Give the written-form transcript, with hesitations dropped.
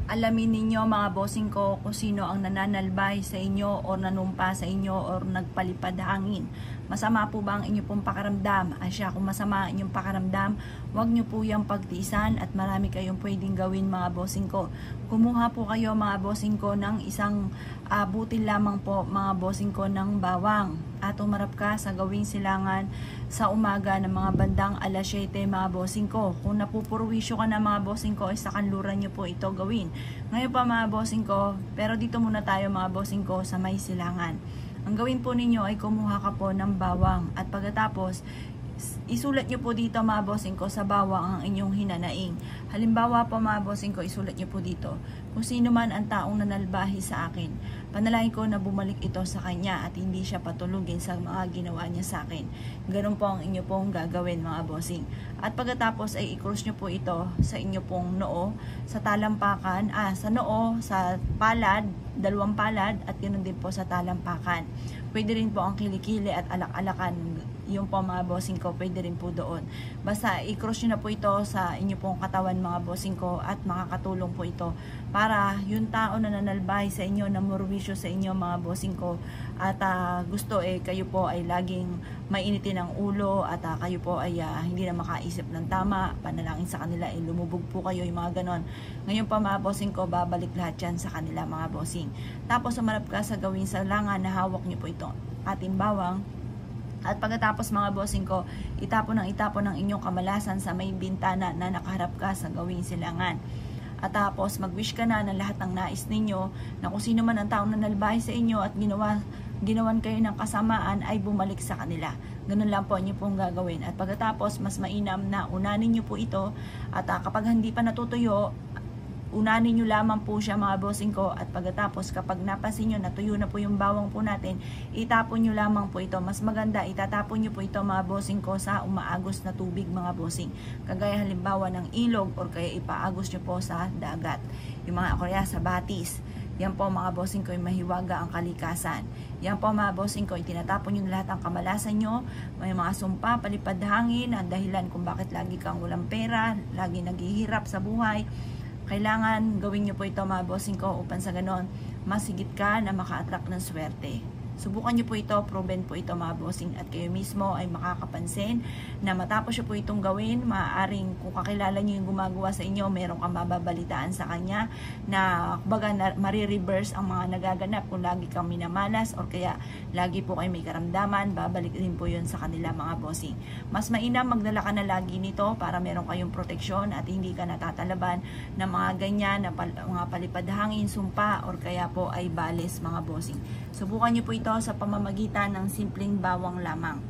Alamin ninyo mga bossing ko kung sino ang nananalbay sa inyo o nanumpa sa inyo o nagpalipad hangin. Masama po ba ang inyo pong pakaramdam? Asya, kung masama ang inyong pakaramdam, huwag nyo po yung pagtiisan at marami kayong pwedeng gawin mga bossing ko. Kumuha po kayo mga bossing ko ng isang butil lamang po mga bossing ko ng bawang. At umarap ka sa gawing silangan sa umaga ng mga bandang alas 7 mga bossing ko. Kung napupurwisyo ka na mga bossing ko, ay sa kanluran nyo po ito gawin. Ngayon pa mga bossing ko, pero dito muna tayo mga bossing ko sa may silangan. Ang gawin po ninyo ay kumuha ka po ng bawang at pagkatapos isulat nyo po dito mga bossing ko sa bawang ang inyong hinanaing. Halimbawa po mga bossing ko, isulat nyo po dito kung sino man ang taong nanalbahi sa akin. Panalangin ko na bumalik ito sa kanya at hindi siya patulugin sa mga ginawa niya sa akin. Ganun po ang inyo pong gagawin mga bossing. At pagkatapos ay i-cross nyo po ito sa inyo pong noo, sa talampakan, sa noo, sa palad, dalawang palad at ganoon din po sa talampakan. Pwede rin po ang kilikili at alak-alakan, yung po mga bossing ko, pwede rin po doon. Basta i-cross nyo na po ito sa inyo pong katawan mga bossing ko at makakatulong po ito para yung tao na nanalbahay sa inyo, na murwisyo sa inyo mga bossing ko at gusto kayo po ay laging mainitin ang ulo at kayo po ay hindi na makaisip ng tama, panalangin sa kanila lumubog po kayo, yung mga ganon. Ngayon pa mga bossing ko, babalik lahat yan sa kanila mga bossing. Tapos umarap ka sa gawing salangan na hawak nyo po ito ating bawang. At pagkatapos mga bossing ko, itapon ng inyong kamalasan sa may bintana na nakaharap ka sa gawing silangan. At tapos mag-wish ka na ng lahat ng nais ninyo na kung sino man ang taong nanalbahay sa inyo at ginawan kayo ng kasamaan ay bumalik sa kanila. Ganun lang po inyo pong gagawin. At pagkatapos mas mainam na unanin nyo po ito at kapag hindi pa natutuyo, unanin nyo lamang po siya mga bossing ko at pagkatapos kapag napansin nyo natuyo na po yung bawang po natin, itapon nyo lamang po ito. Mas maganda itatapon nyo po ito mga bossing ko sa umaagos na tubig mga bossing. Kagaya halimbawa ng ilog or kaya ipaagos nyo po sa dagat. Yung mga kaya sa batis. Yan po mga bossing ko, yung mahiwaga ang kalikasan. Yan po mga bossing ko, itinatapon nyo lahat ang kamalasan nyo. May mga sumpa, palipad hangin, ang dahilan kung bakit lagi kang walang pera, lagi naghihirap sa buhay. Kailangan gawin nyo po ito mga bossing ko upang sa ganon, mas higit ka na maka-attract ng swerte. Subukan nyo po ito, proven po ito mga bossing at kayo mismo ay makakapansin na matapos nyo po itong gawin, maaaring kung kakilala nyo yung gumagawa sa inyo, meron kang mababalitaan sa kanya na baga marireverse ang mga nagaganap kung lagi kang minamalas or kaya lagi po kayo may karamdaman, babalik din po yun sa kanila mga bossing. Mas mainam magdala ka na lagi nito para meron kayong proteksyon at hindi ka natatalaban ng mga ganyan na mga palipad hangin, sumpa or kaya po ay bales mga bossing. Subukan nyo po ito sa pamamagitan ng simpleng bawang lamang.